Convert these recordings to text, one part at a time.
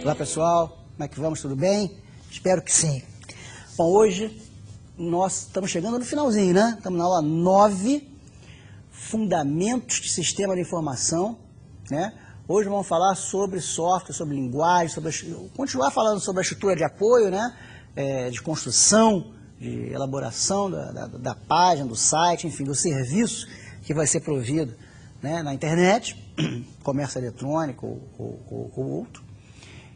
Olá pessoal, como é que vamos? Tudo bem? Espero que sim. Bom, hoje nós estamos chegando no finalzinho, né? Estamos na aula 9, Fundamentos de Sistema de Informação, né? Hoje vamos falar sobre software, sobre linguagem, continuar falando sobre a estrutura de apoio, né? De construção, de elaboração da página, do site, enfim, do serviço que vai ser provido, né, na internet, comércio eletrônico ou outro.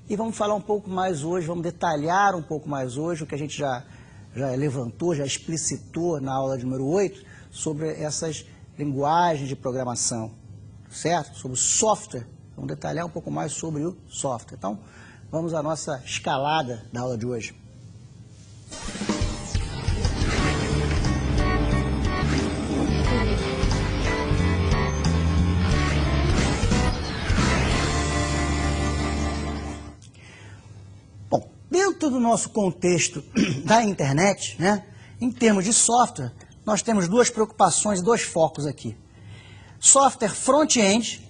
E vamos falar um pouco mais hoje, vamos detalhar um pouco mais hoje o que a gente já levantou, já explicitou na aula número 8, sobre essas linguagens de programação, certo? Sobre o software, vamos detalhar um pouco mais sobre o software. Então, vamos à nossa escalada da aula de hoje. Dentro do nosso contexto da internet, né, em termos de software, nós temos duas preocupações, dois focos aqui. Software front-end,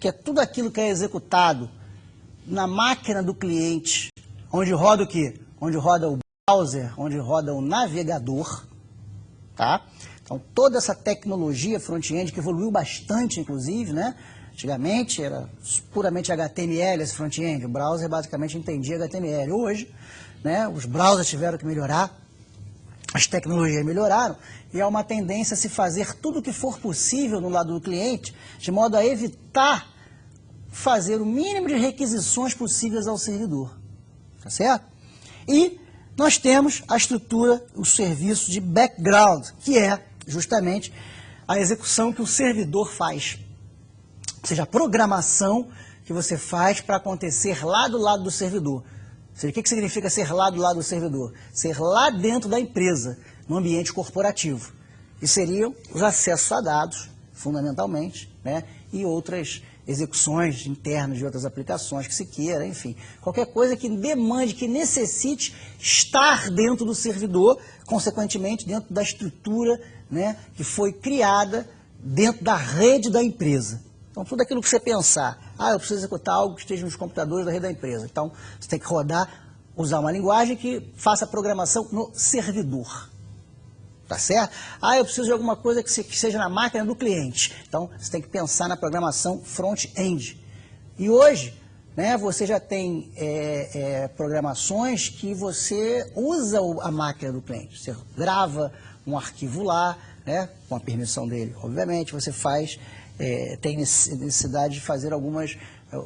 que é tudo aquilo que é executado na máquina do cliente, onde roda o quê? Onde roda o browser, onde roda o navegador, tá? Então, toda essa tecnologia front-end, que evoluiu bastante, inclusive, né? Antigamente era puramente HTML esse front-end, o browser basicamente entendia HTML. Hoje, né, os browsers tiveram que melhorar, as tecnologias melhoraram, e há uma tendência a se fazer tudo o que for possível no lado do cliente, de modo a evitar fazer o mínimo de requisições possíveis ao servidor. Tá certo? E nós temos a estrutura, o serviço de background, que é justamente a execução que o servidor faz. Ou seja, a programação que você faz para acontecer lá do lado do servidor. Ou seja, o que significa ser lá do lado do servidor? Ser lá dentro da empresa, no ambiente corporativo. E seriam os acessos a dados, fundamentalmente, né? E outras execuções internas de outras aplicações que se queira, enfim. Qualquer coisa que demande, que necessite estar dentro do servidor, consequentemente dentro da estrutura, né, que foi criada dentro da rede da empresa. Então, tudo aquilo que você pensar, eu preciso executar algo que esteja nos computadores da rede da empresa. Então, você tem que rodar, usar uma linguagem que faça a programação no servidor. Tá certo? Eu preciso de alguma coisa que seja na máquina do cliente. Então, você tem que pensar na programação front-end. E hoje, né, você já tem programações que você usa a máquina do cliente. Você grava um arquivo lá, né, com a permissão dele, obviamente, você faz... tem necessidade de fazer algumas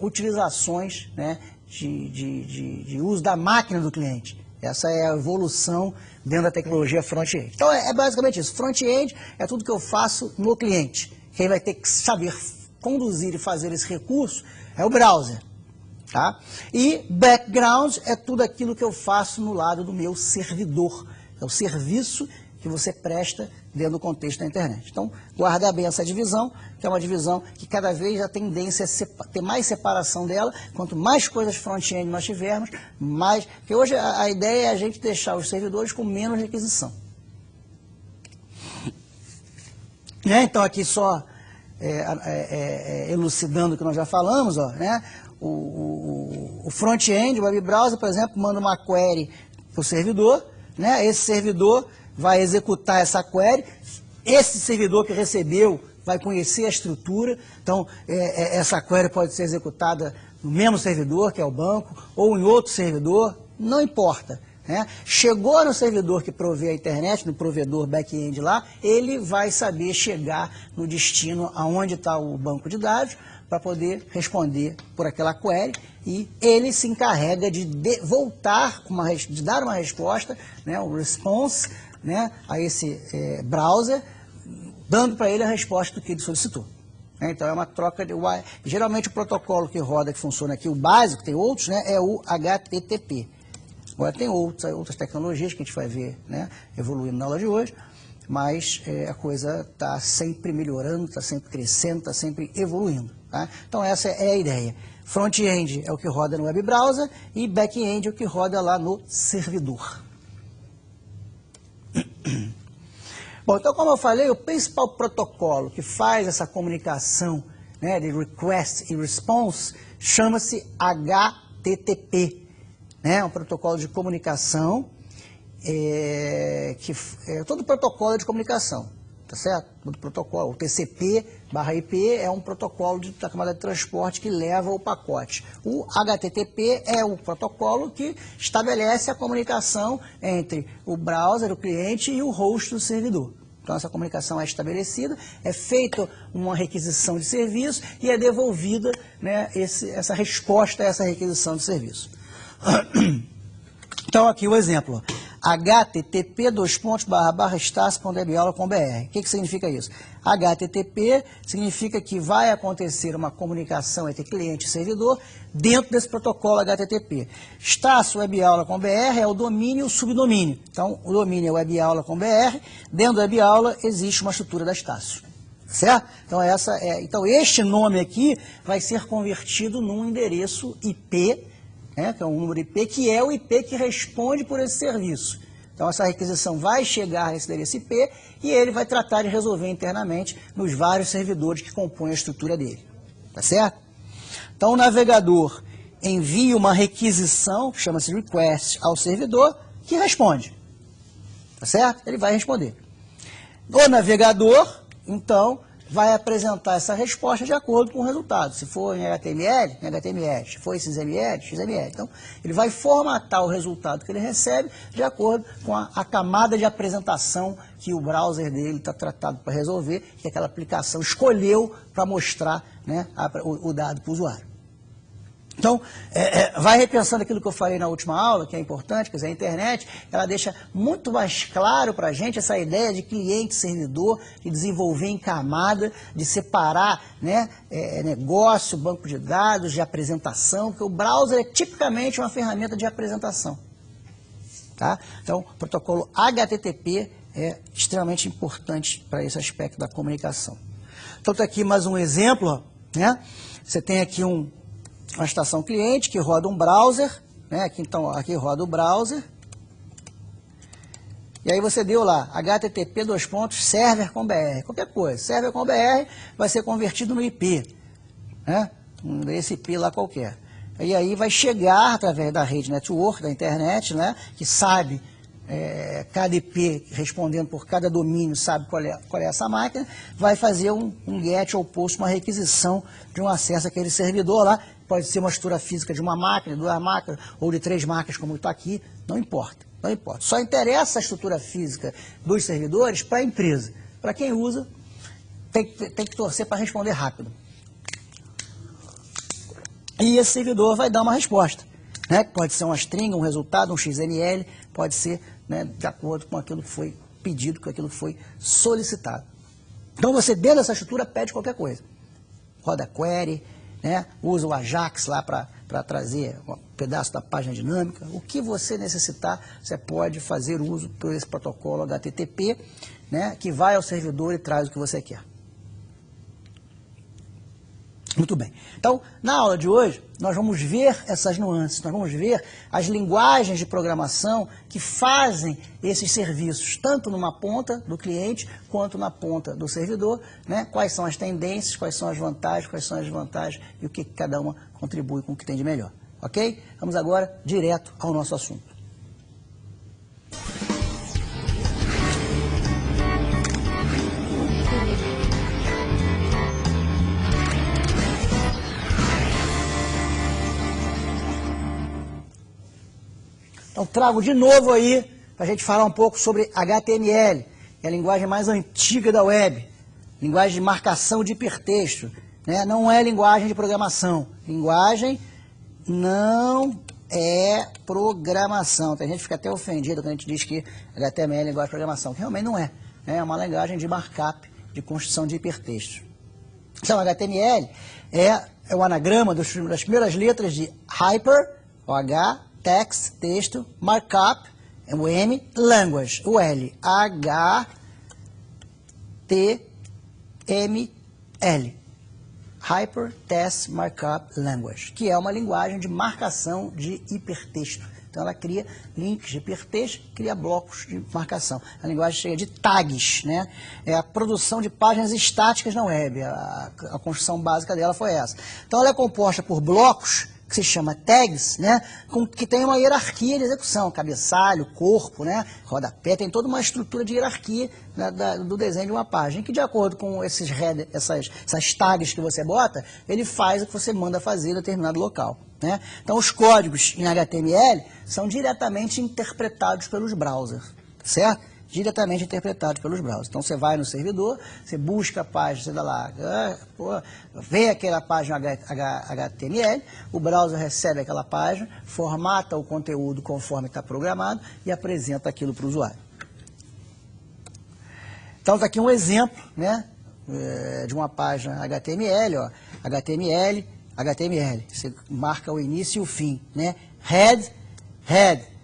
utilizações, né, de uso da máquina do cliente. Essa é a evolução dentro da tecnologia front-end. Então, é basicamente isso. Front-end é tudo que eu faço no cliente. Quem vai ter que saber conduzir e fazer esse recurso é o browser. Tá? E background é tudo aquilo que eu faço no lado do meu servidor. É o serviço que você presta dentro do contexto da internet. Então, guarda bem essa divisão, que é uma divisão que cada vez a tendência é ter mais separação dela. Quanto mais coisas front-end nós tivermos, mais... Porque hoje a ideia é a gente deixar os servidores com menos requisição. Então, aqui só elucidando o que nós já falamos, ó, né? O front-end, o web browser, por exemplo, manda uma query para o servidor, né? Esse servidor vai executar essa query, esse servidor que recebeu vai conhecer a estrutura, então essa query pode ser executada no mesmo servidor, que é o banco, ou em outro servidor, não importa. Né? Chegou no servidor que provê a internet, no provedor back-end lá, ele vai saber chegar no destino aonde está o banco de dados, para poder responder por aquela query, e ele se encarrega de de dar uma resposta, né, um response, né, a esse browser, dando para ele a resposta do que ele solicitou. Então é uma troca de... Geralmente o protocolo que roda, que funciona aqui, o básico, tem outros, né, é o HTTP. Agora tem outras tecnologias que a gente vai ver, né, evoluindo na aula de hoje, mas a coisa está sempre melhorando, está sempre crescendo, está sempre evoluindo. Tá? Então essa é a ideia. Front-end é o que roda no web browser e back-end é o que roda lá no servidor. Bom, então como eu falei, o principal protocolo que faz essa comunicação, né, de request e response chama-se HTTP. HTTP, né? Um protocolo de comunicação, todo protocolo é de comunicação, tá certo? Todo protocolo, o TCP/IP é um protocolo da camada de transporte que leva o pacote. O HTTP é o protocolo que estabelece a comunicação entre o browser, o cliente, e o host do servidor. Então, essa comunicação é estabelecida, é feita uma requisição de serviço e é devolvida, né, essa resposta a essa requisição de serviço. Então, aqui o exemplo. http://stars.webaula.br. O que significa isso? HTTP significa que vai acontecer uma comunicação entre cliente e servidor dentro desse protocolo HTTP. Stars.webaula.br é o domínio e o subdomínio. Então, o domínio é webaula.br, dentro do webaula existe uma estrutura da Estácio. Certo? Então, então, este nome aqui vai ser convertido num endereço IP, né, que é um número IP, que é o IP que responde por esse serviço. Então, essa requisição vai chegar nesse endereço IP e ele vai tratar de resolver internamente nos vários servidores que compõem a estrutura dele. Tá certo? Então, o navegador envia uma requisição, que chama-se request, ao servidor, que responde. Tá certo? Ele vai responder. O navegador, então, vai apresentar essa resposta de acordo com o resultado. Se for em HTML, em HTML. Se for em XML, XML. Então, ele vai formatar o resultado que ele recebe de acordo com a camada de apresentação que o browser dele está tratado para resolver, que aquela aplicação escolheu para mostrar, né, o dado para o usuário. Então, vai repensando aquilo que eu falei na última aula, que é importante, quer dizer, a internet, ela deixa muito mais claro para a gente essa ideia de cliente-servidor, de desenvolver em camada, de separar, né, negócio, banco de dados, de apresentação, porque o browser é tipicamente uma ferramenta de apresentação. Tá? Então, o protocolo HTTP é extremamente importante para esse aspecto da comunicação. Então, está aqui mais um exemplo, né? Você tem aqui uma estação cliente que roda um browser, né? Aqui roda o browser. E aí você deu lá, http://server.com.br, qualquer coisa. Server.com.br vai ser convertido no IP, né? Esse IP lá qualquer. E aí vai chegar através da rede network, da internet, né? Que sabe, cada IP respondendo por cada domínio, sabe qual é essa máquina, vai fazer um get ou post, uma requisição de um acesso àquele servidor lá. Pode ser uma estrutura física de uma máquina, de 2 máquinas, ou de 3 máquinas, como está aqui, não importa, não importa. Só interessa a estrutura física dos servidores para a empresa. Para quem usa, tem que torcer para responder rápido. E esse servidor vai dar uma resposta, né? Pode ser uma string, um resultado, um XML, pode ser, né, de acordo com aquilo que foi pedido, com aquilo que foi solicitado. Então você, dentro dessa estrutura, pede qualquer coisa. Roda query, né? Usa o Ajax lá para trazer um pedaço da página dinâmica. O que você necessitar, você pode fazer uso por esse protocolo HTTP, né, que vai ao servidor e traz o que você quer. Muito bem. Então, na aula de hoje, nós vamos ver essas nuances, nós vamos ver as linguagens de programação que fazem esses serviços, tanto numa ponta do cliente, quanto na ponta do servidor, né? Quais são as tendências, quais são as vantagens, quais são as desvantagens e o que cada uma contribui com o que tem de melhor. Ok? Vamos agora direto ao nosso assunto. Então, trago de novo aí para a gente falar um pouco sobre HTML, que é a linguagem mais antiga da web, linguagem de marcação de hipertexto, né? Não é linguagem de programação. Linguagem não é programação. Tem gente que fica até ofendida quando a gente diz que HTML é linguagem de programação, que realmente não é. É uma linguagem de markup, de construção de hipertexto. Então, HTML é o anagrama das primeiras letras de Hyper, o H, Text, texto, Markup, o M, Language, o L, HTML, Hypertext Markup Language, que é uma linguagem de marcação de hipertexto. Então, ela cria links de hipertexto, cria blocos de marcação. A linguagem cheia de tags, né? É a produção de páginas estáticas na web. A construção básica dela foi essa. Então, ela é composta por blocos, que se chama tags, né, que tem uma hierarquia de execução, cabeçalho, corpo, né, rodapé, tem toda uma estrutura de hierarquia, né, do desenho de uma página, que de acordo com essas tags que você bota, ele faz o que você manda fazer em determinado local. Né? Então, os códigos em HTML são diretamente interpretados pelos browsers, certo? Diretamente interpretados pelos browsers. Então, você vai no servidor, você busca a página, você dá lá, vê aquela página HTML, o browser recebe aquela página, formata o conteúdo conforme está programado e apresenta aquilo para o usuário. Então, está aqui um exemplo, né, de uma página HTML, ó, HTML, você marca o início e o fim, né? Head,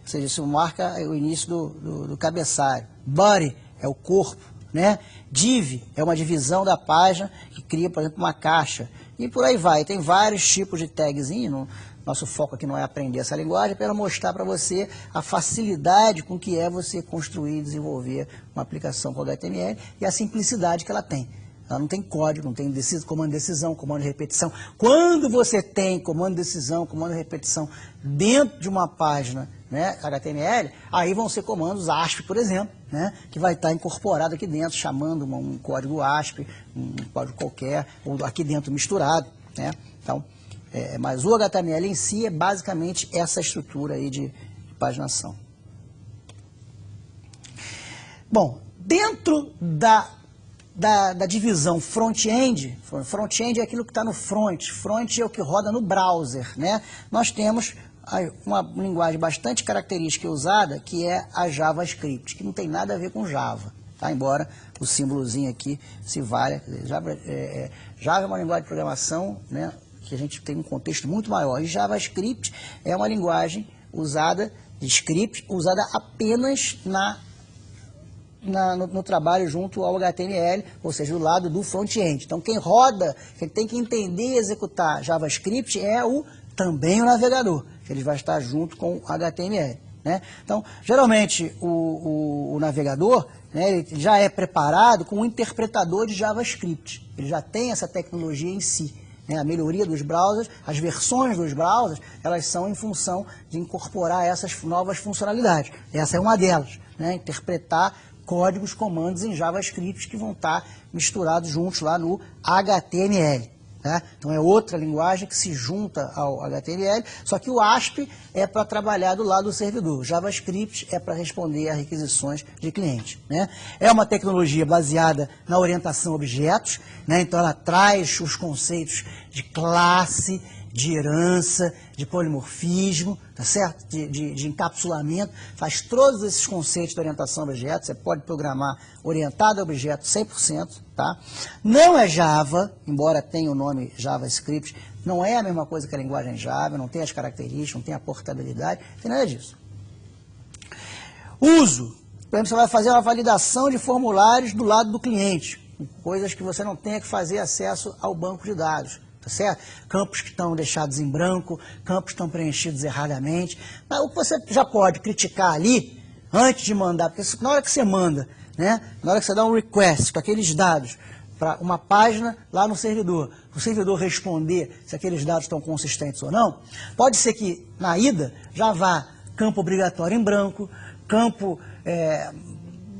ou seja, isso marca o início do cabeçalho. Body é o corpo, né? Div é uma divisão da página que cria, por exemplo, uma caixa. E por aí vai. Tem vários tipos de tagzinho. Nosso foco aqui não é aprender essa linguagem, é para mostrar para você a facilidade com que é você construir e desenvolver uma aplicação com HTML e a simplicidade que ela tem. Ela não tem código, não tem comando de decisão, comando de repetição. Quando você tem comando de decisão, comando de repetição dentro de uma página, né, HTML, aí vão ser comandos ASP, por exemplo, né, que vai estar incorporado aqui dentro, chamando um código ASP, um código qualquer, ou aqui dentro misturado. Né? Então, mas o HTML em si é basicamente essa estrutura aí de paginação. Bom, dentro da divisão front-end é aquilo que está no front é o que roda no browser, né? Nós temos uma linguagem bastante característica usada, que é a JavaScript, que não tem nada a ver com Java, tá? Embora o símbolozinho aqui se valha. Java é uma linguagem de programação, né, que a gente tem um contexto muito maior, e JavaScript é uma linguagem usada, de script, usada apenas no trabalho junto ao HTML, ou seja, do lado do front-end. Então, quem tem que entender e executar JavaScript é também o navegador, que ele vai estar junto com o HTML. Né? Então, geralmente, o navegador, né, ele já é preparado com um interpretador de JavaScript. Ele já tem essa tecnologia em si. Né? A melhoria dos browsers, as versões dos browsers, elas são em função de incorporar essas novas funcionalidades. Essa é uma delas, né? Interpretar códigos, comandos em JavaScript que vão estar misturados juntos lá no HTML. Né? Então é outra linguagem que se junta ao HTML, só que o ASP é para trabalhar do lado do servidor. O JavaScript é para responder a requisições de cliente. Né? É uma tecnologia baseada na orientação a objetos, né? Então ela traz os conceitos de classe, de herança, de polimorfismo, tá certo? De encapsulamento, faz todos esses conceitos de orientação a objetos. Você pode programar orientado a objeto 100%, tá? Não é Java, embora tenha o nome JavaScript, não é a mesma coisa que a linguagem Java, não tem as características, não tem a portabilidade, não tem nada disso. Uso, por exemplo, você vai fazer uma validação de formulários do lado do cliente, coisas que você não tenha que fazer acesso ao banco de dados. Tá certo? Campos que estão deixados em branco, campos que estão preenchidos erradamente. Mas o que você já pode criticar ali, antes de mandar, porque na hora que você manda, né, na hora que você dá um request com aqueles dados para uma página lá no servidor, o servidor responder se aqueles dados estão consistentes ou não, pode ser que na ida já vá campo obrigatório em branco, campo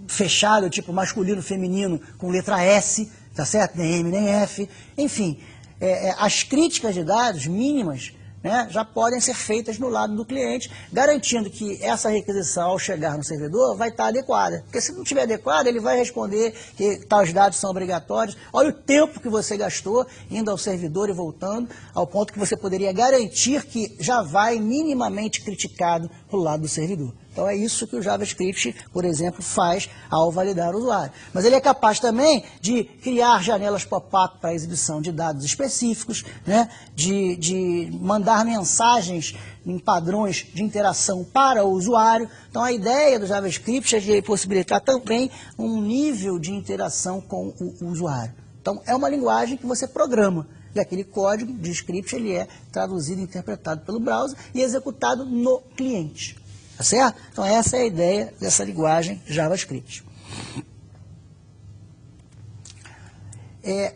fechado, tipo masculino, feminino, com letra S, tá certo? Nem M, nem F, enfim. As críticas de dados mínimas, né, já podem ser feitas no lado do cliente, garantindo que essa requisição, ao chegar no servidor, vai estar adequada. Porque se não estiver adequada, ele vai responder que tais dados são obrigatórios. Olha o tempo que você gastou indo ao servidor e voltando, ao ponto que você poderia garantir que já vai minimamente criticado para o lado do servidor. Então é isso que o JavaScript, por exemplo, faz ao validar o usuário. Mas ele é capaz também de criar janelas pop-up para exibição de dados específicos, né? de mandar mensagens em padrões de interação para o usuário. Então a ideia do JavaScript é de possibilitar também um nível de interação com o usuário. Então é uma linguagem que você programa. E aquele código de script ele é traduzido e interpretado pelo browser e executado no cliente. Tá certo? Então essa é a ideia dessa linguagem JavaScript.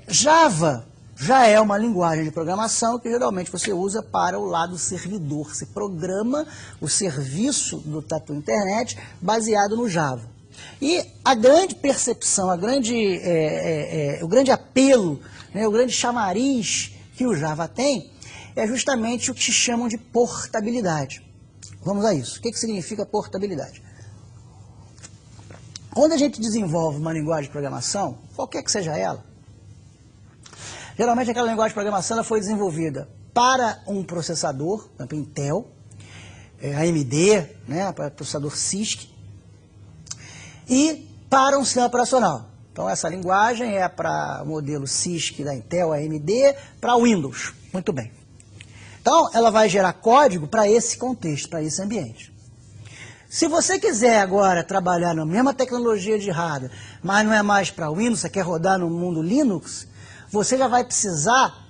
Java já é uma linguagem de programação que geralmente você usa para o lado servidor. Você programa o serviço da tua internet baseado no Java. E a grande percepção, o grande apelo, né, o grande chamariz que o Java tem é justamente o que se chamam de portabilidade. Vamos a isso. O que significa portabilidade? Quando a gente desenvolve uma linguagem de programação, qualquer que seja ela, geralmente aquela linguagem de programação ela foi desenvolvida para um processador, por exemplo, Intel, AMD, né, para processador CISC, e para um sistema operacional. Então essa linguagem é para o modelo CISC da Intel, AMD, para Windows. Muito bem. Então ela vai gerar código para esse contexto, para esse ambiente. Se você quiser agora trabalhar na mesma tecnologia de hardware, mas não é mais para Windows, você quer rodar no mundo Linux, você já vai precisar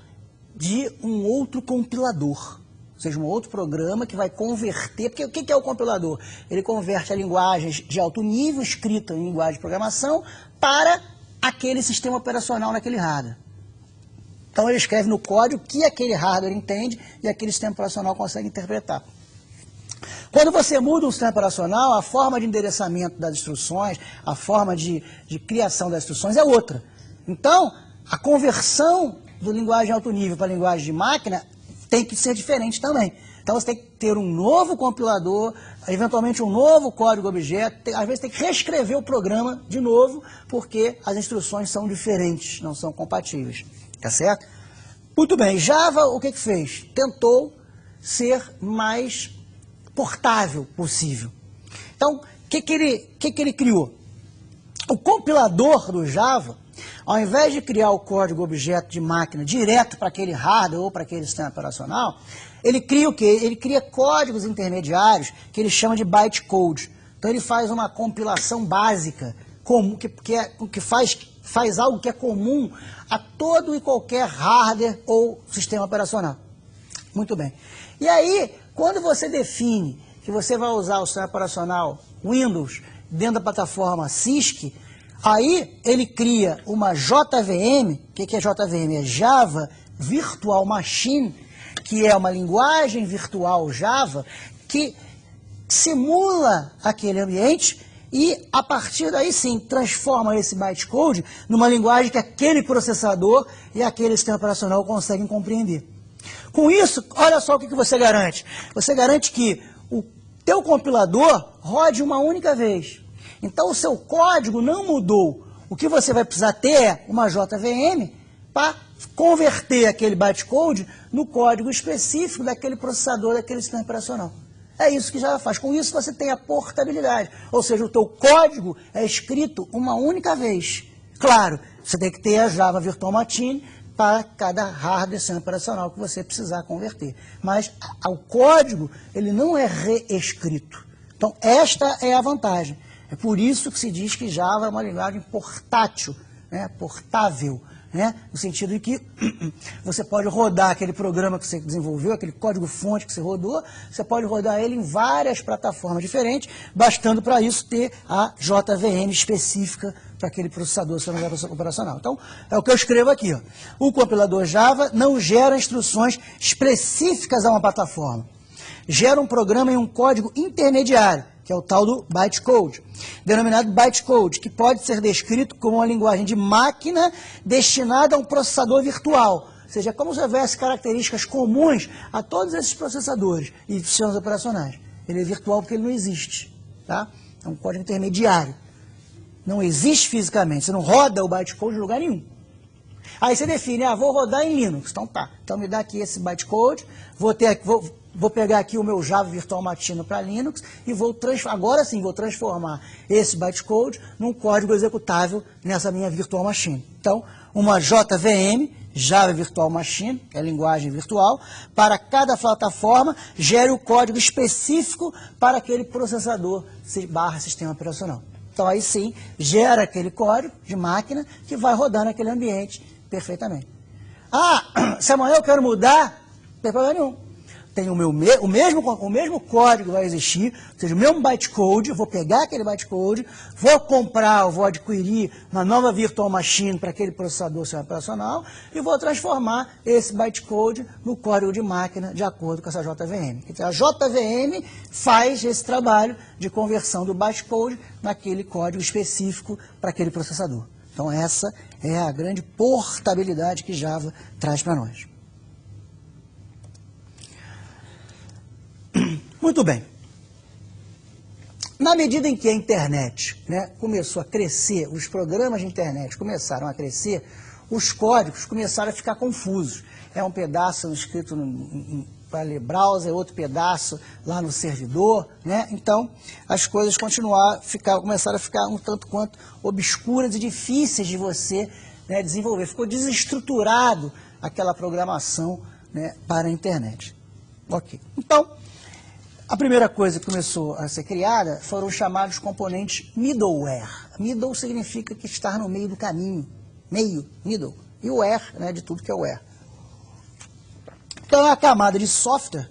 de um outro compilador. Ou seja, um outro programa que vai converter, porque o que é o compilador? Ele converte a linguagem de alto nível, escrita em linguagem de programação, para aquele sistema operacional naquele hardware. Então ele escreve no código que aquele hardware entende e aquele sistema operacional consegue interpretar. Quando você muda um sistema operacional, a forma de endereçamento das instruções, a forma de criação das instruções é outra. Então, a conversão da linguagem de alto nível para a linguagem de máquina tem que ser diferente também. Então você tem que ter um novo compilador, eventualmente um novo código-objeto, às vezes tem que reescrever o programa de novo, porque as instruções são diferentes, não são compatíveis. Tá certo? Muito bem, Java o que fez? Tentou ser mais portável possível. Então, o que ele criou? O compilador do Java, ao invés de criar o código-objeto de máquina direto para aquele hardware ou para aquele sistema operacional, ele cria o quê? Ele cria códigos intermediários que ele chama de bytecode. Então ele faz uma compilação básica, que faz algo que é comum a todo e qualquer hardware ou sistema operacional. Muito bem. E aí, quando você define que você vai usar o sistema operacional Windows dentro da plataforma CISC, aí ele cria uma JVM. O que é JVM? É Java Virtual Machine, que é uma linguagem virtual Java que simula aquele ambiente e, a partir daí sim, transforma esse bytecode numa linguagem que aquele processador e aquele sistema operacional conseguem compreender. Com isso, olha só o que você garante. Você garante que o teu compilador rode uma única vez. Então o seu código não mudou. O que você vai precisar ter é uma JVM para converter aquele bytecode no código específico daquele processador, daquele sistema operacional. É isso que Java faz. Com isso você tem a portabilidade. Ou seja, o teu código é escrito uma única vez. Claro, você tem que ter a Java Virtual Machine para cada hardware sistema operacional que você precisar converter. Mas o código, ele não é reescrito. Então, esta é a vantagem. É por isso que se diz que Java é uma linguagem portátil, né? Portável, né? No sentido de que você pode rodar aquele programa que você desenvolveu, aquele código-fonte que você rodou, você pode rodar ele em várias plataformas diferentes, bastando para isso ter a JVM específica para aquele processador operacional. Então, é o que eu escrevo aqui. Ó. O compilador Java não gera instruções específicas a uma plataforma. Gera um programa em um código intermediário, que é o tal do bytecode, denominado bytecode, que pode ser descrito como uma linguagem de máquina destinada a um processador virtual. Ou seja, é como se houvesse características comuns a todos esses processadores e sistemas operacionais. Ele é virtual porque ele não existe. Tá? É um código intermediário. Não existe fisicamente, você não roda o bytecode em lugar nenhum. Aí você define, vou rodar em Linux. Então tá, então me dá aqui esse bytecode, vou pegar aqui o meu Java Virtual Machine para Linux e agora sim vou transformar esse bytecode num código executável nessa minha Virtual Machine. Então, uma JVM, Java Virtual Machine, que é a linguagem virtual, para cada plataforma gere o código específico para aquele processador / sistema operacional. Então, aí sim, gera aquele código de máquina que vai rodar naquele ambiente perfeitamente. Se amanhã eu quero mudar, não tem problema nenhum. tem o mesmo código vai existir, ou seja, o mesmo bytecode, eu vou pegar aquele bytecode, vou comprar, vou adquirir uma nova virtual machine para aquele processador sistema operacional e vou transformar esse bytecode no código de máquina de acordo com essa JVM. Então, a JVM faz esse trabalho de conversão do bytecode naquele código específico para aquele processador. Então, essa é a grande portabilidade que Java traz para nós. Muito bem. Na medida em que a internet, né, começou a crescer, os programas de internet começaram a crescer, os códigos começaram a ficar confusos. É um pedaço escrito para ler browser, outro pedaço lá no servidor, né? Então, as coisas começaram a ficar um tanto quanto obscuras e difíceis de você, né, desenvolver. Ficou desestruturado aquela programação, né, para a internet. Ok. Então, a primeira coisa que começou a ser criada foram os chamados componentes middleware. Middle significa que estar no meio do caminho. Middle. E o ware, né, de tudo que é ware. Então, é a camada de software,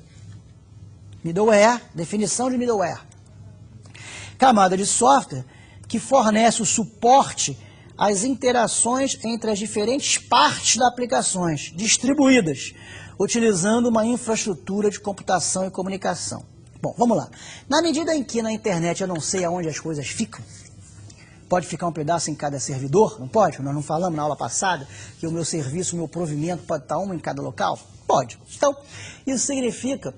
middleware, definição de middleware. Camada de software que fornece o suporte às interações entre as diferentes partes das aplicações distribuídas, utilizando uma infraestrutura de computação e comunicação. Bom, vamos lá. Na medida em que na internet eu não sei aonde as coisas ficam, pode ficar um pedaço em cada servidor? Não pode? Nós não falamos na aula passada que o meu serviço, o meu provimento pode estar um em cada local? Pode. Então, isso significa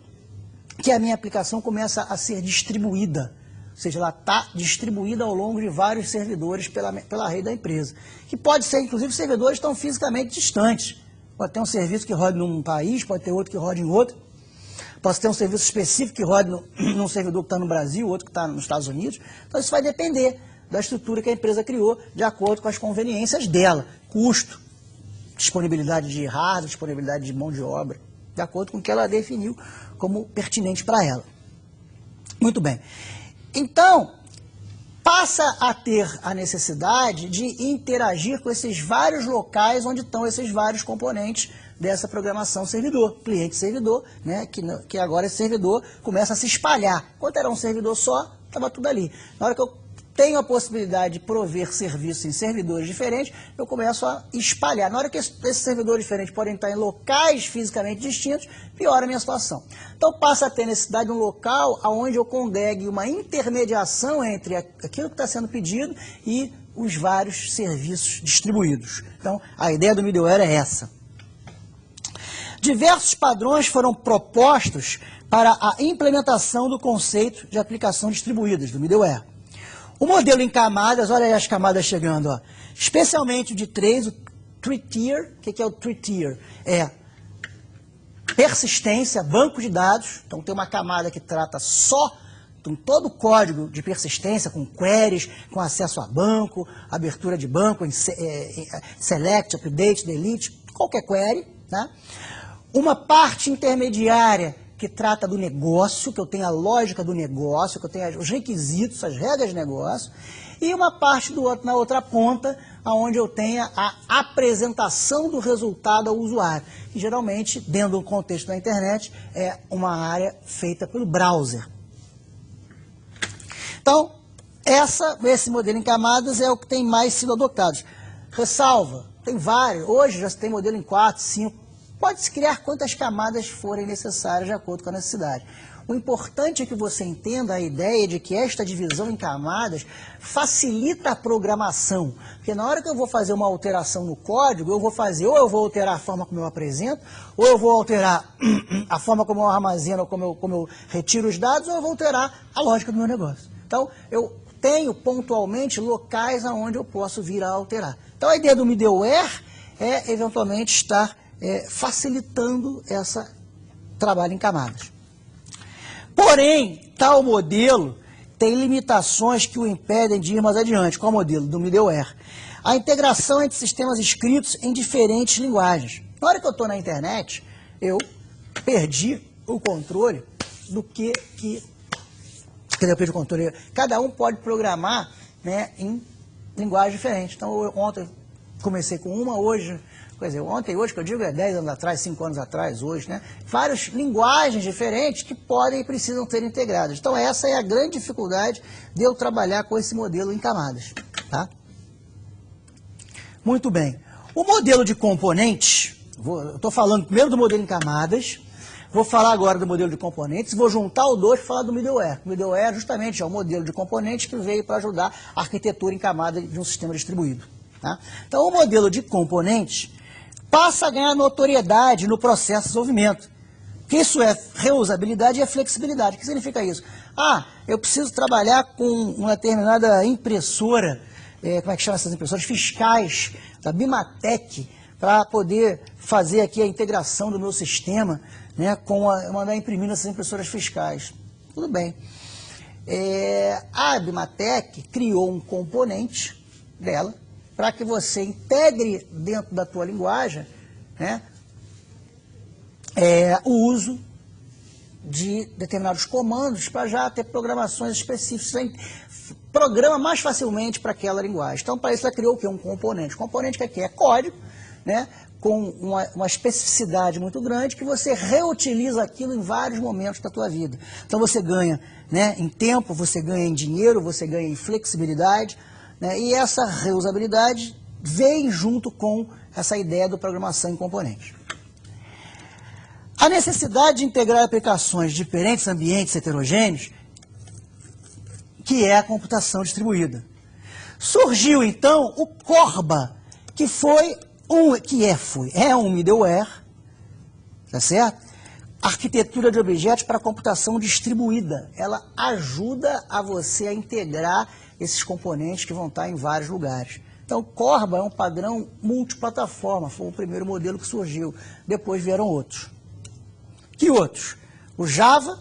que a minha aplicação começa a ser distribuída. Ou seja, ela está distribuída ao longo de vários servidores pela rede da empresa. Que pode ser, inclusive, servidores que estão fisicamente distantes. Pode ter um serviço que roda num país, pode ter outro que roda em outro. Pode ter um serviço específico que roda num servidor que está no Brasil, outro que está nos Estados Unidos. Então, isso vai depender da estrutura que a empresa criou, de acordo com as conveniências dela. Custo, disponibilidade de hardware, disponibilidade de mão de obra, de acordo com o que ela definiu como pertinente para ela. Muito bem. Então, passa a ter a necessidade de interagir com esses vários locais onde estão esses vários componentes dessa programação servidor, cliente-servidor, né, que agora esse servidor começa a se espalhar. Enquanto era um servidor só, estava tudo ali. Na hora que eu tenho a possibilidade de prover serviços em servidores diferentes, eu começo a espalhar. Na hora que esses servidores diferentes podem estar em locais fisicamente distintos, piora a minha situação. Então passa a ter necessidade de um local onde eu congregue uma intermediação entre aquilo que está sendo pedido e os vários serviços distribuídos. Então a ideia do middleware é essa. Diversos padrões foram propostos para a implementação do conceito de aplicação distribuídas, do middleware. O modelo em camadas, olha aí as camadas chegando, ó. Especialmente o de 3, o three-tier. O que é o three-tier? É persistência, banco de dados. Então tem uma camada que trata só com todo o código de persistência, com queries, com acesso a banco, abertura de banco, select, update, delete, qualquer query, né? Uma parte intermediária que trata do negócio, que eu tenho a lógica do negócio, que eu tenho os requisitos, as regras de negócio, e uma parte na outra ponta, onde eu tenha a apresentação do resultado ao usuário, que geralmente, dentro do contexto da internet, é uma área feita pelo browser. Então, esse modelo em camadas é o que tem mais sido adotado. Ressalva, tem vários, hoje já se tem modelo em 4, 5, pode-se criar quantas camadas forem necessárias de acordo com a necessidade. O importante é que você entenda a ideia de que esta divisão em camadas facilita a programação. Porque na hora que eu vou fazer uma alteração no código, eu vou alterar a forma como eu apresento, ou eu vou alterar a forma como eu armazeno, como eu retiro os dados, ou eu vou alterar a lógica do meu negócio. Então, eu tenho pontualmente locais onde eu posso vir a alterar. Então, a ideia do middleware é, eventualmente, estar facilitando esse trabalho em camadas. Porém, tal modelo tem limitações que o impedem de ir mais adiante. Qual é o modelo? Do middleware. A integração entre sistemas escritos em diferentes linguagens. Na hora que eu estou na internet, eu perdi o controle do que eu perdi o controle. Cada um pode programar, né, em linguagem diferente. Então, ontem comecei com uma, hoje Quer dizer, ontem e hoje, que eu digo, é 10 anos atrás, 5 anos atrás, hoje, né? Várias linguagens diferentes que podem e precisam ser integradas. Então, essa é a grande dificuldade de eu trabalhar com esse modelo em camadas, tá? Muito bem. O modelo de componentes, eu estou falando primeiro do modelo em camadas, vou falar agora do modelo de componentes, vou juntar os dois para falar do middleware. O middleware, justamente, é o modelo de componentes que veio para ajudar a arquitetura em camada de um sistema distribuído. Tá? Então, o modelo de componentes passa a ganhar notoriedade no processo de desenvolvimento. Que isso é reusabilidade e é flexibilidade. O que significa isso? Ah, eu preciso trabalhar com uma determinada impressora, como é que chama essas impressoras? Fiscais, da Bimatec, para poder fazer aqui a integração do meu sistema, né, mandar imprimir nessas impressoras fiscais. Tudo bem. A Bimatec criou um componente dela para que você integre dentro da tua linguagem, né, o uso de determinados comandos para já ter programações específicas. Você programa mais facilmente para aquela linguagem. Então, para isso, ela criou o quê? Um componente. Componente que é código, né, com uma especificidade muito grande, que você reutiliza aquilo em vários momentos da tua vida. Então, você ganha, né, em tempo, você ganha em dinheiro, você ganha em flexibilidade, né, e essa reusabilidade vem junto com essa ideia da programação em componentes. A necessidade de integrar aplicações de diferentes ambientes heterogêneos, que é a computação distribuída. Surgiu, então, o Corba, que é um middleware, tá certo? Arquitetura de objetos para computação distribuída. Ela ajuda a você a integrar esses componentes que vão estar em vários lugares. Então, Corba é um padrão multiplataforma, foi o primeiro modelo que surgiu. Depois vieram outros. Que outros? O Java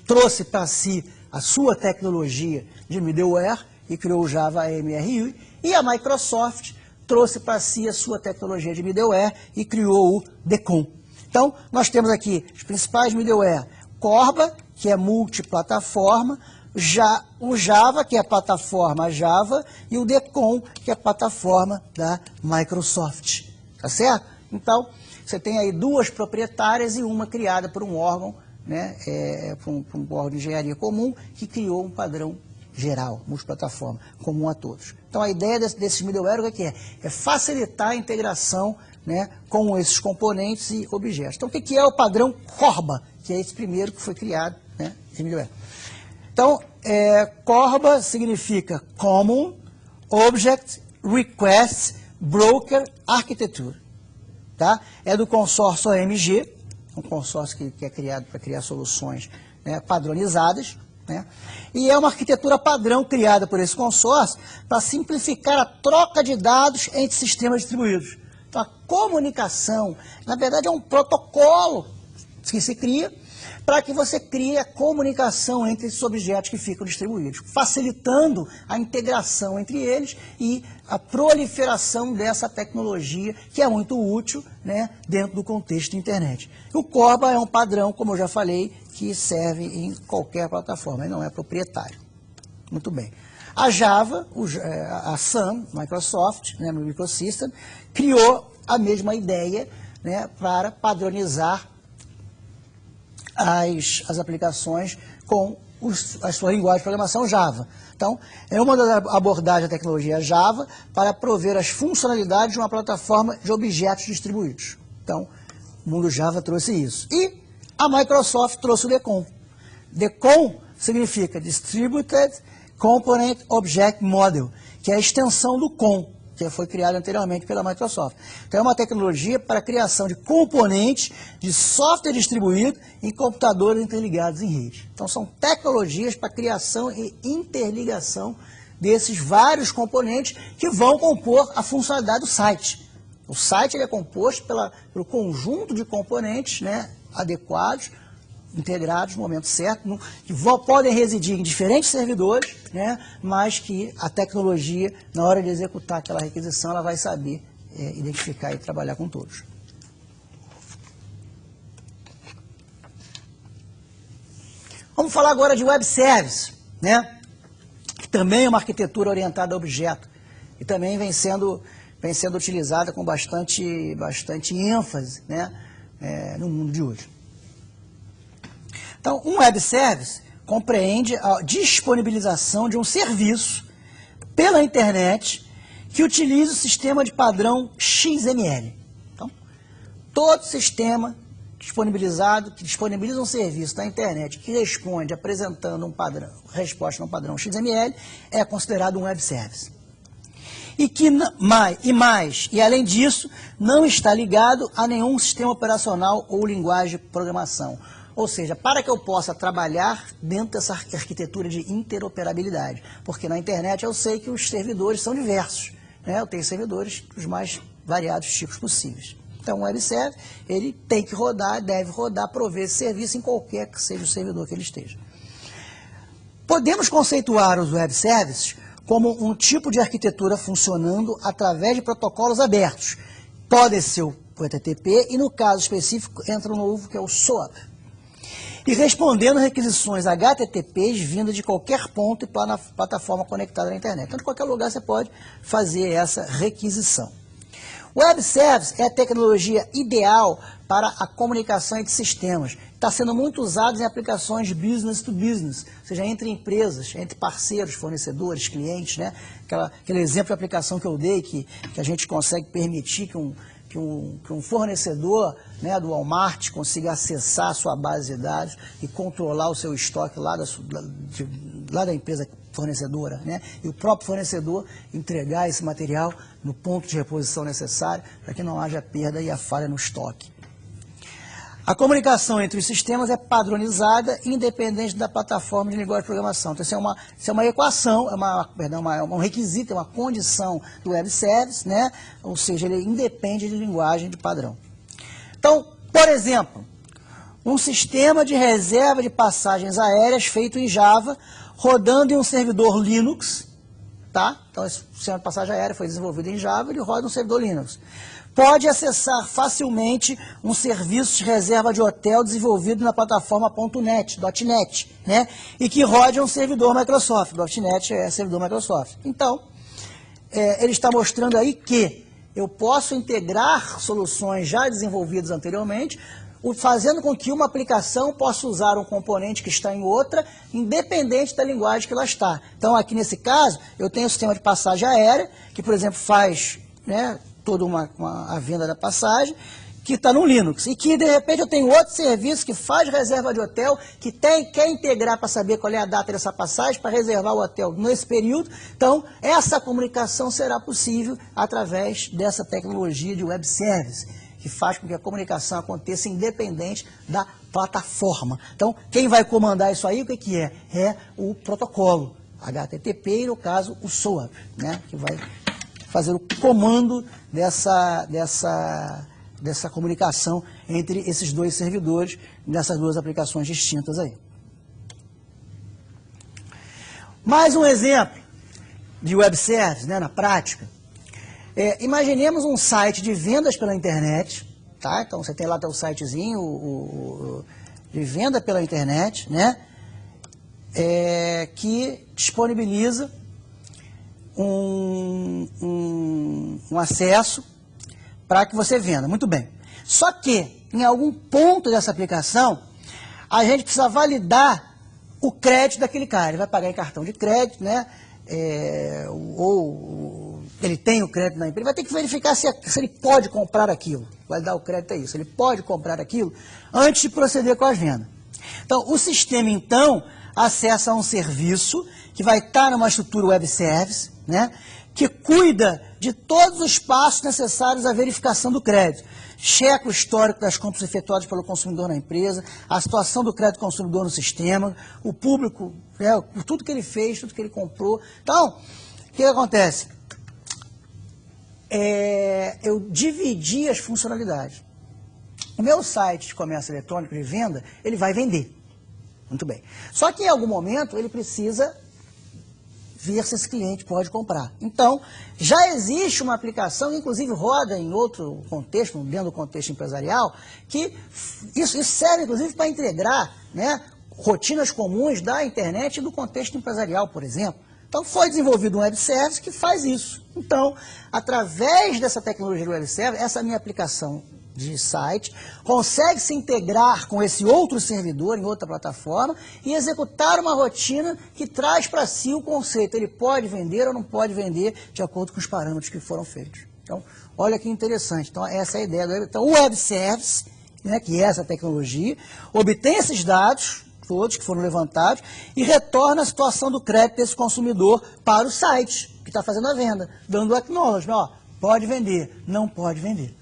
trouxe para si a sua tecnologia de middleware e criou o Java MRU, e a Microsoft trouxe para si a sua tecnologia de middleware e criou o Decon. Então, nós temos aqui os principais middleware. Corba, que é multiplataforma, o Java, que é a plataforma Java, e o Decon, que é a plataforma da Microsoft. Tá certo? Então, você tem aí duas proprietárias e uma criada por um órgão, né, por um órgão de engenharia comum, que criou um padrão geral, multiplataforma, comum a todos. Então, a ideia desses middleware o que é? É facilitar a integração, né, com esses componentes e objetos. Então, o que é o padrão Corba, que é esse primeiro que foi criado, né, de middleware? Então, Corba significa Common Object Request Broker Architecture. Tá? É do consórcio OMG, um consórcio que é criado para criar soluções, né, padronizadas, né? E é uma arquitetura padrão criada por esse consórcio para simplificar a troca de dados entre sistemas distribuídos. Então, a comunicação, na verdade, é um protocolo que se cria para que você crie a comunicação entre esses objetos que ficam distribuídos, facilitando a integração entre eles e a proliferação dessa tecnologia, que é muito útil, né, dentro do contexto da internet. O Corba é um padrão, como eu já falei, que serve em qualquer plataforma, ele não é proprietário. Muito bem. A Java, a Sun, Microsoft, né, no Microsystem, criou a mesma ideia, né, para padronizar as aplicações com a sua linguagem de programação Java. Então, é uma das abordagens da tecnologia Java para prover as funcionalidades de uma plataforma de objetos distribuídos. Então, o mundo Java trouxe isso. E a Microsoft trouxe o Decon. Decon significa Distributed Component Object Model, que é a extensão do COM, que foi criado anteriormente pela Microsoft. Então, é uma tecnologia para a criação de componentes de software distribuído em computadores interligados em rede. Então, são tecnologias para a criação e interligação desses vários componentes que vão compor a funcionalidade do site. O site ele é composto pelo conjunto de componentes, né, adequados, integrados no momento certo, que podem residir em diferentes servidores, né, mas que a tecnologia, na hora de executar aquela requisição, ela vai saber identificar e trabalhar com todos. Vamos falar agora de Web Service, né, que também é uma arquitetura orientada a objeto, e também vem sendo vem sendo utilizada com bastante ênfase, né, no mundo de hoje. Então, um web service compreende a disponibilização de um serviço pela internet que utiliza o sistema de padrão XML. Então, todo sistema que disponibiliza um serviço na internet que responde apresentando um padrão, resposta a um padrão XML, é considerado um web service. E além disso, não está ligado a nenhum sistema operacional ou linguagem de programação. Ou seja, para que eu possa trabalhar dentro dessa arquitetura de interoperabilidade. Porque na internet eu sei que os servidores são diversos, né? Eu tenho servidores dos mais variados tipos possíveis. Então, o web service, ele tem que rodar, deve rodar, prover esse serviço em qualquer que seja o servidor que ele esteja. Podemos conceituar os web services como um tipo de arquitetura funcionando através de protocolos abertos. Pode ser o HTTP e, no caso específico, entra um novo que é o SOAP. E respondendo requisições HTTPs vindas de qualquer ponto e plataforma conectada na internet. Então, de qualquer lugar você pode fazer essa requisição. O Web Service é a tecnologia ideal para a comunicação entre sistemas. Está sendo muito usado em aplicações de business to business, ou seja, entre empresas, entre parceiros, fornecedores, clientes, né? Aquele exemplo de aplicação que eu dei, que a gente consegue permitir que um fornecedor, né, do Walmart consiga acessar a sua base de dados e controlar o seu estoque lá da empresa fornecedora, né, e o próprio fornecedor entregar esse material no ponto de reposição necessário para que não haja perda e a falha no estoque. A comunicação entre os sistemas é padronizada independente da plataforma de linguagem de programação. Então, isso é uma equação, é um requisito, é uma condição do web service, né? Ou seja, ele independe de linguagem de padrão. Então, por exemplo, um sistema de reserva de passagens aéreas feito em Java, rodando em um servidor Linux, tá? Então, esse sistema de passagem aérea foi desenvolvido em Java, ele roda em um servidor Linux. Pode acessar facilmente um serviço de reserva de hotel desenvolvido na plataforma .NET, né? E que roda um servidor Microsoft. .NET é servidor Microsoft. Então, ele está mostrando aí que eu posso integrar soluções já desenvolvidas anteriormente, fazendo com que uma aplicação possa usar um componente que está em outra, independente da linguagem que ela está. Então, aqui nesse caso, eu tenho o sistema de passagem aérea, que, por exemplo, faz, né, toda a venda da passagem, que está no Linux. E que, de repente, eu tenho outro serviço que faz reserva de hotel, que quer integrar para saber qual é a data dessa passagem, para reservar o hotel nesse período. Então, essa comunicação será possível através dessa tecnologia de web service, que faz com que a comunicação aconteça independente da plataforma. Então, quem vai comandar isso aí, o que é? É o protocolo HTTP e, no caso, o SOAP, né, que vai fazer o comando dessa comunicação entre esses dois servidores, nessas duas aplicações distintas aí. Mais um exemplo de web service, né, na prática. Imaginemos um site de vendas pela internet, tá? Então você tem lá teu sitezinho de venda pela internet, né, que disponibiliza um acesso para que você venda. Muito bem. Só que, em algum ponto dessa aplicação, a gente precisa validar o crédito daquele cara. Ele vai pagar em cartão de crédito, né? Ou ele tem o crédito na empresa. Vai ter que verificar se ele pode comprar aquilo. Validar o crédito é isso. Ele pode comprar aquilo antes de proceder com a venda. Então, o sistema, então, acessa um serviço que vai estar numa estrutura web service, né, que cuida de todos os passos necessários à verificação do crédito. Checa o histórico das compras efetuadas pelo consumidor na empresa, a situação do crédito consumidor no sistema, o público, tudo que ele fez, tudo que ele comprou. Então, o que acontece? Eu dividi as funcionalidades. O meu site de comércio eletrônico de venda, ele vai vender. Muito bem. Só que em algum momento ele precisa ver se esse cliente pode comprar. Então, já existe uma aplicação, inclusive roda em outro contexto, dentro do contexto empresarial, que isso serve, inclusive, para integrar, né, rotinas comuns da internet e do contexto empresarial, por exemplo. Então, foi desenvolvido um web service que faz isso. Então, através dessa tecnologia do web service, essa minha aplicação de site consegue se integrar com esse outro servidor em outra plataforma e executar uma rotina que traz para si o conceito. Ele pode vender ou não pode vender de acordo com os parâmetros que foram feitos. Então, olha que interessante. Então, essa é a ideia do web. Então, o web service, né, que é essa tecnologia, obtém esses dados todos que foram levantados e retorna a situação do crédito desse consumidor para o site que está fazendo a venda, dando o acknowledgement, ó, pode vender, não pode vender.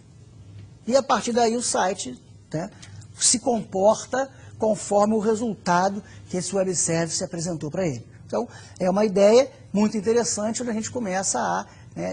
E a partir daí o site, né, se comporta conforme o resultado que esse web service apresentou para ele. Então, é uma ideia muito interessante onde a gente começa a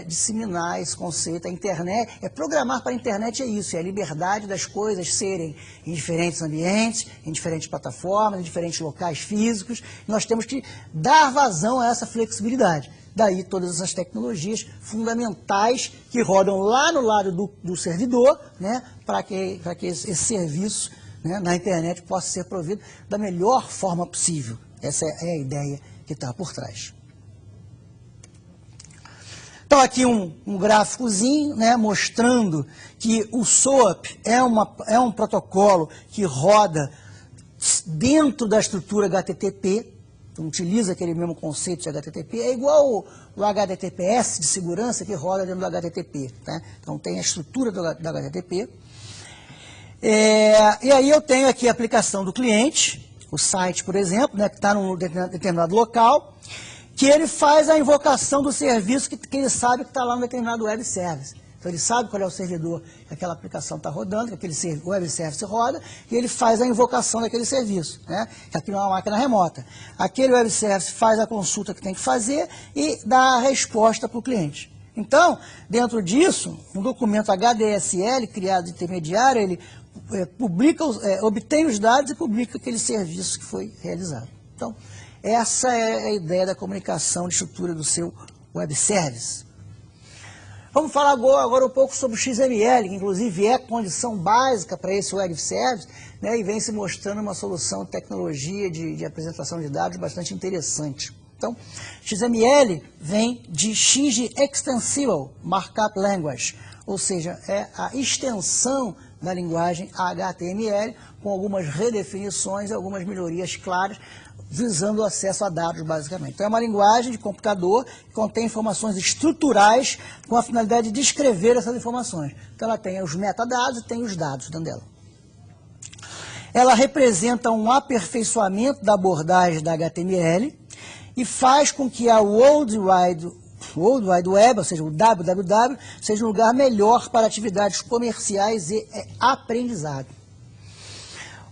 disseminar esse conceito. A internet, programar para a internet é isso, é a liberdade das coisas serem em diferentes ambientes, em diferentes plataformas, em diferentes locais físicos. Nós temos que dar vazão a essa flexibilidade. Daí todas essas tecnologias fundamentais que rodam lá no lado do servidor, né, para que esse serviço, né, na internet possa ser provido da melhor forma possível. Essa é a ideia que está por trás. Então, aqui um gráficozinho, né, mostrando que o SOAP é um protocolo que roda dentro da estrutura HTTP, então utiliza aquele mesmo conceito de HTTP, é igual o HTTPS de segurança que roda dentro do HTTP. Né? Então, tem a estrutura do HTTP. E aí eu tenho aqui a aplicação do cliente, o site, por exemplo, né, que está num determinado local, que ele faz a invocação do serviço que ele sabe que está lá no determinado web service. Então, ele sabe qual é o servidor que aquela aplicação está rodando, que aquele web service roda, e ele faz a invocação daquele serviço, né? Que aqui não é uma máquina remota. Aquele web service faz a consulta que tem que fazer e dá a resposta para o cliente. Então, dentro disso, um documento HDSL, criado de intermediário, ele obtém os dados e publica aquele serviço que foi realizado. Então, essa é a ideia da comunicação de estrutura do seu web service. Vamos falar agora um pouco sobre o XML, que inclusive é condição básica para esse web service, né, e vem se mostrando uma solução de tecnologia de apresentação de dados bastante interessante. Então, XML vem de Xing Extensible Markup Language, ou seja, é a extensão da linguagem HTML, com algumas redefinições e algumas melhorias claras, visando o acesso a dados, basicamente. Então, é uma linguagem de computador que contém informações estruturais com a finalidade de descrever essas informações. Então, ela tem os metadados e tem os dados dentro dela. Ela representa um aperfeiçoamento da abordagem da HTML e faz com que a World Wide Web, ou seja, o www, seja um lugar melhor para atividades comerciais e aprendizado.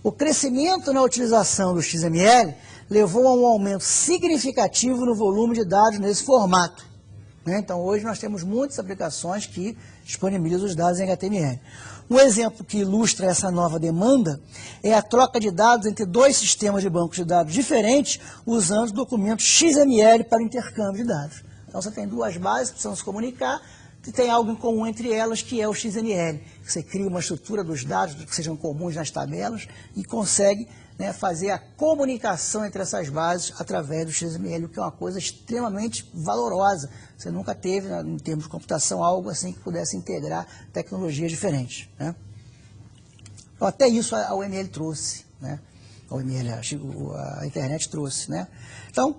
O crescimento na utilização do XML levou a um aumento significativo no volume de dados nesse formato. Né? Então, hoje nós temos muitas aplicações que disponibilizam os dados em HTML. Um exemplo que ilustra essa nova demanda é a troca de dados entre dois sistemas de bancos de dados diferentes, usando documentos XML para o intercâmbio de dados. Então, você tem duas bases que precisam se comunicar, e tem algo em comum entre elas, que é o XML. Você cria uma estrutura dos dados que sejam comuns nas tabelas e consegue, né, fazer a comunicação entre essas bases através do XML, o que é uma coisa extremamente valorosa. Você nunca teve, em termos de computação, algo assim que pudesse integrar tecnologias diferentes. Né? Então, até isso a UML trouxe, né? A internet trouxe. Né? Então,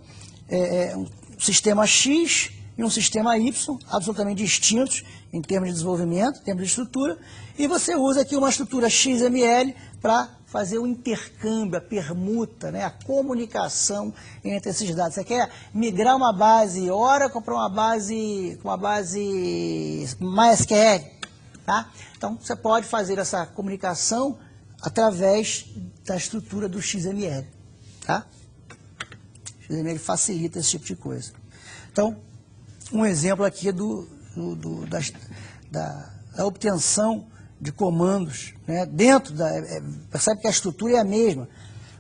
um sistema X e um sistema Y, absolutamente distintos em termos de desenvolvimento, em termos de estrutura, e você usa aqui uma estrutura XML para fazer o intercâmbio, a permuta, né, a comunicação entre esses dados. Você quer migrar uma base Oracle para uma base MySQL, tá? Então, você pode fazer essa comunicação através da estrutura do XML, tá? O XML facilita esse tipo de coisa. Então, um exemplo aqui da obtenção de comandos, né, dentro da... percebe que a estrutura é a mesma,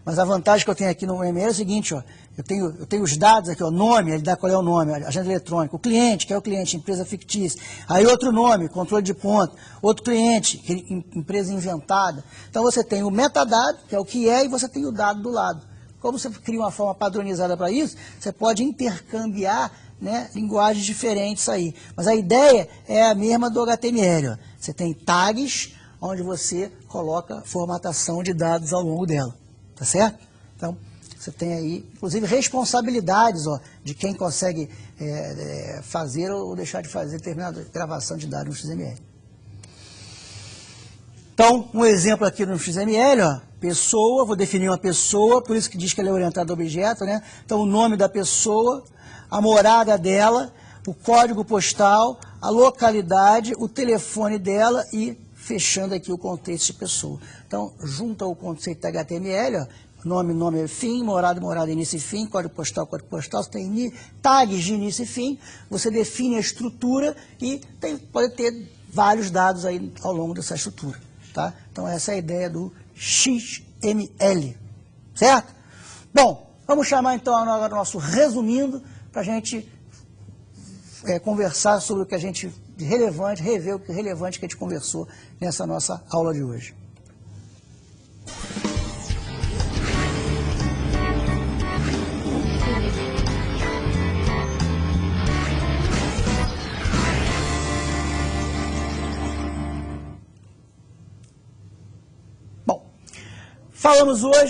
mas a vantagem que eu tenho aqui no UML é o seguinte, ó, eu tenho os dados aqui, o nome, ele dá qual é o nome, agente eletrônico, o cliente, que é o cliente, empresa fictícia, aí outro nome, controle de ponto, outro cliente, empresa inventada. Então você tem o metadado, que é o que é, e você tem o dado do lado. Como você cria uma forma padronizada para isso, você pode intercambiar, né, linguagens diferentes aí. Mas a ideia é a mesma do HTML. Ó. Você tem tags, onde você coloca formatação de dados ao longo dela. Tá certo? Então, você tem aí, inclusive, responsabilidades, ó, de quem consegue fazer ou deixar de fazer determinada gravação de dados no XML. Então, um exemplo aqui no XML, ó, pessoa, vou definir uma pessoa, por isso que diz que ela é orientada a objeto, né? Então, o nome da pessoa, a morada dela, o código postal, a localidade, o telefone dela e fechando aqui o contexto de pessoa. Então, junto ao conceito da HTML, ó, nome, fim, morada, início e fim, código postal, você tem tags de início e fim, você define a estrutura e pode ter vários dados aí ao longo dessa estrutura. Tá? Então, essa é a ideia do XML, certo? Bom, vamos chamar então agora o nosso resumindo, para a gente conversar sobre o que a gente de relevante, rever o que é relevante que a gente conversou nessa nossa aula de hoje.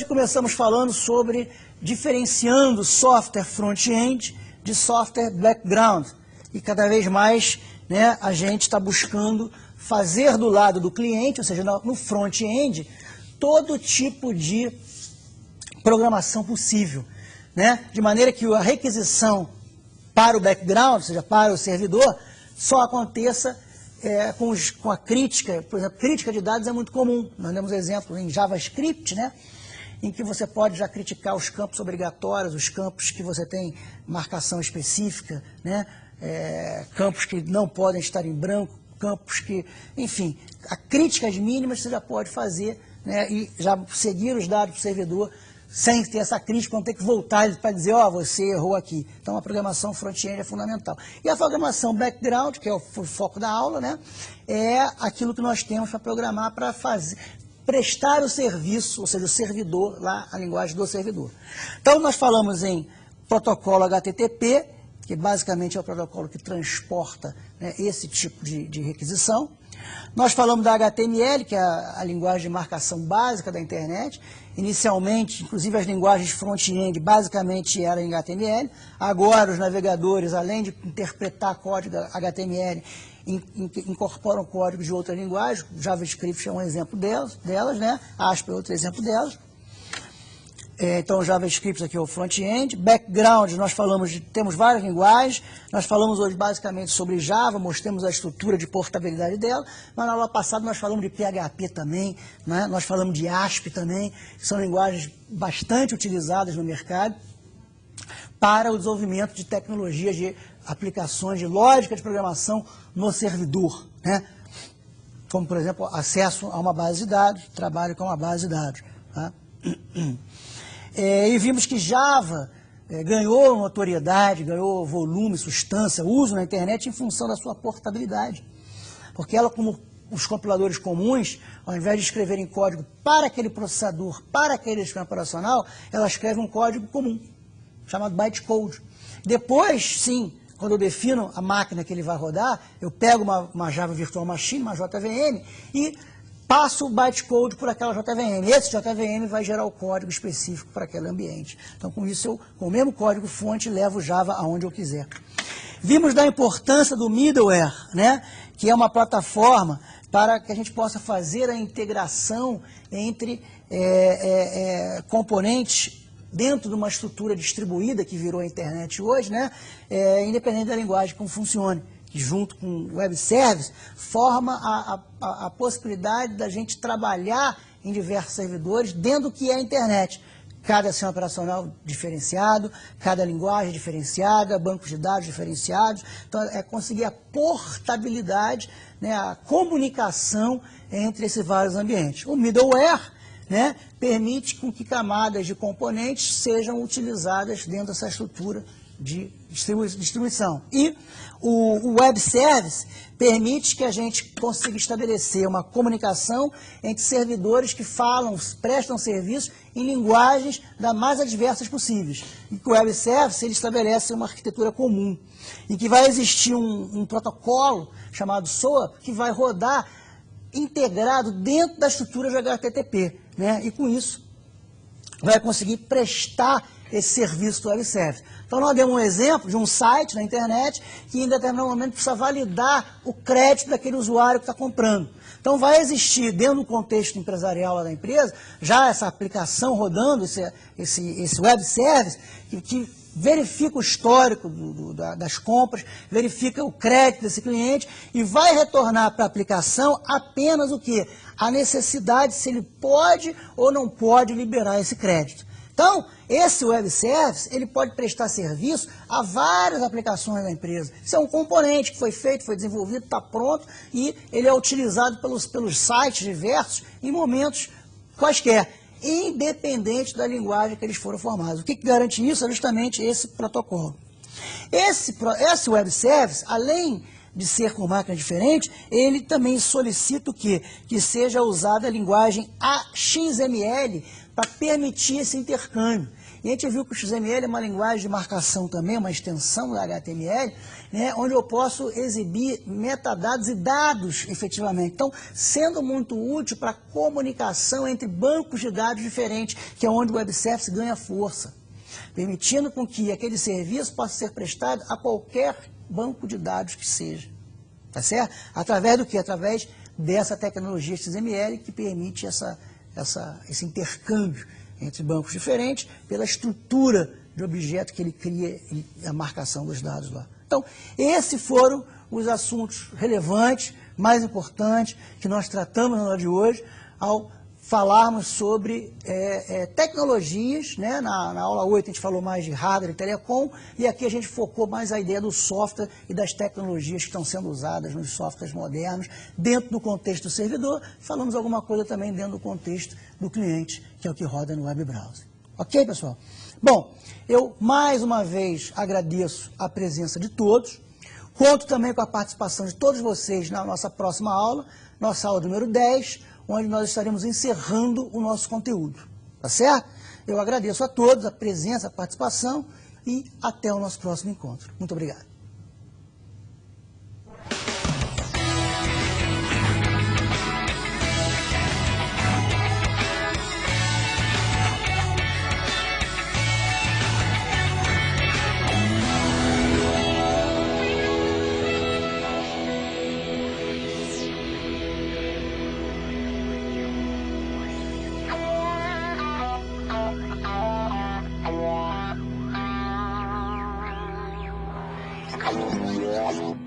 Começamos falando sobre diferenciando software front-end de software background. E cada vez mais, né, a gente está buscando fazer do lado do cliente, ou seja, no front-end, todo tipo de programação possível. Né? De maneira que a requisição para o background, ou seja, para o servidor, só aconteça com a crítica. Por exemplo, crítica de dados é muito comum. Nós temos exemplo em JavaScript, né, em que você pode já criticar os campos obrigatórios, os campos que você tem marcação específica, né, campos que não podem estar em branco, campos que, enfim, a críticas mínimas você já pode fazer, né, e já seguir os dados para o servidor sem ter essa crítica, vão ter que voltar para dizer, ó, você errou aqui. Então, a programação front-end é fundamental. E a programação background, que é o foco da aula, né, é aquilo que nós temos para programar para prestar o serviço, ou seja, o servidor, lá a linguagem do servidor. Então, nós falamos em protocolo HTTP, que basicamente é o protocolo que transporta, né, esse tipo de requisição. Nós falamos da HTML, que é a linguagem de marcação básica da internet. Inicialmente, inclusive as linguagens front-end, basicamente eram em HTML. Agora, os navegadores, além de interpretar código HTML, incorporam códigos de outra linguagem. JavaScript é um exemplo delas, né? ASP é outro exemplo delas. Então, o JavaScript aqui é o front-end. Background, nós falamos temos várias linguagens. Nós falamos hoje basicamente sobre Java, mostramos a estrutura de portabilidade dela. Mas na aula passada nós falamos de PHP também, né? Nós falamos de ASP também, que são linguagens bastante utilizadas no mercado para o desenvolvimento de tecnologias de aplicações de lógica de programação no servidor, né? Como, por exemplo, acesso a uma base de dados, trabalho com uma base de dados. Tá? E vimos que Java ganhou notoriedade, ganhou volume, substância, uso na internet em função da sua portabilidade. Porque ela, como os compiladores comuns, ao invés de escreverem código para aquele processador, para aquele sistema operacional, ela escreve um código comum, chamado bytecode. Depois, sim, quando eu defino a máquina que ele vai rodar, eu pego uma Java Virtual Machine, uma JVM, e passo o bytecode por aquela JVM. Esse JVM vai gerar o código específico para aquele ambiente. Então, com isso, eu, com o mesmo código fonte, levo o Java aonde eu quiser. Vimos da importância do middleware, né, que é uma plataforma para que a gente possa fazer a integração entre componentes dentro de uma estrutura distribuída que virou a internet hoje, né, independente da linguagem como funcione. Que junto com o web service forma a possibilidade da gente trabalhar em diversos servidores dentro do que é a internet. Cada sistema operacional diferenciado, cada linguagem diferenciada, bancos de dados diferenciados. Então, é conseguir a portabilidade, né, a comunicação entre esses vários ambientes. O middleware, né, permite com que camadas de componentes sejam utilizadas dentro dessa estrutura de distribuição. E o Web Service permite que a gente consiga estabelecer uma comunicação entre servidores que prestam serviço em linguagens das mais adversas possíveis. E que o Web Service ele estabelece uma arquitetura comum, em que vai existir um protocolo chamado SOA, que vai rodar integrado dentro da estrutura de HTTP, né? E com isso vai conseguir prestar esse serviço do Web Service. Então nós demos um exemplo de um site na internet que em determinado momento precisa validar o crédito daquele usuário que está comprando. Então vai existir dentro do contexto empresarial lá da empresa, já essa aplicação rodando, esse Web Service, que verifica o histórico das compras, verifica o crédito desse cliente e vai retornar para a aplicação apenas o quê? A necessidade se ele pode ou não pode liberar esse crédito. Então, esse Web Service, ele pode prestar serviço a várias aplicações da empresa. Isso é um componente que foi feito, foi desenvolvido, está pronto e ele é utilizado pelos sites diversos em momentos quaisquer, independente da linguagem que eles foram formados. O que garante isso é justamente esse protocolo. Esse Web Service, além de ser com máquinas diferentes, ele também solicita o quê? Que seja usada a linguagem XML para permitir esse intercâmbio. E a gente viu que o XML é uma linguagem de marcação também, uma extensão da HTML, né, onde eu posso exibir metadados e dados efetivamente. Então, sendo muito útil para a comunicação entre bancos de dados diferentes, que é onde o Web Service ganha força, permitindo com que aquele serviço possa ser prestado a qualquer banco de dados que seja. Tá certo? Através do quê? Através dessa tecnologia XML que permite esse intercâmbio entre bancos diferentes pela estrutura de objeto que ele cria e a marcação dos dados lá. Então, esses foram os assuntos relevantes, mais importantes, que nós tratamos na aula de hoje, ao falarmos sobre tecnologias, né? Na aula 8 a gente falou mais de hardware e telecom, e aqui a gente focou mais a ideia do software e das tecnologias que estão sendo usadas nos softwares modernos, dentro do contexto do servidor, falamos alguma coisa também dentro do contexto do cliente, que é o que roda no web browser. Ok, pessoal? Bom, eu mais uma vez agradeço a presença de todos, conto também com a participação de todos vocês na nossa próxima aula, nossa aula número 10, onde nós estaremos encerrando o nosso conteúdo. Tá certo? Eu agradeço a todos a presença, a participação e até o nosso próximo encontro. Muito obrigado. Yeah.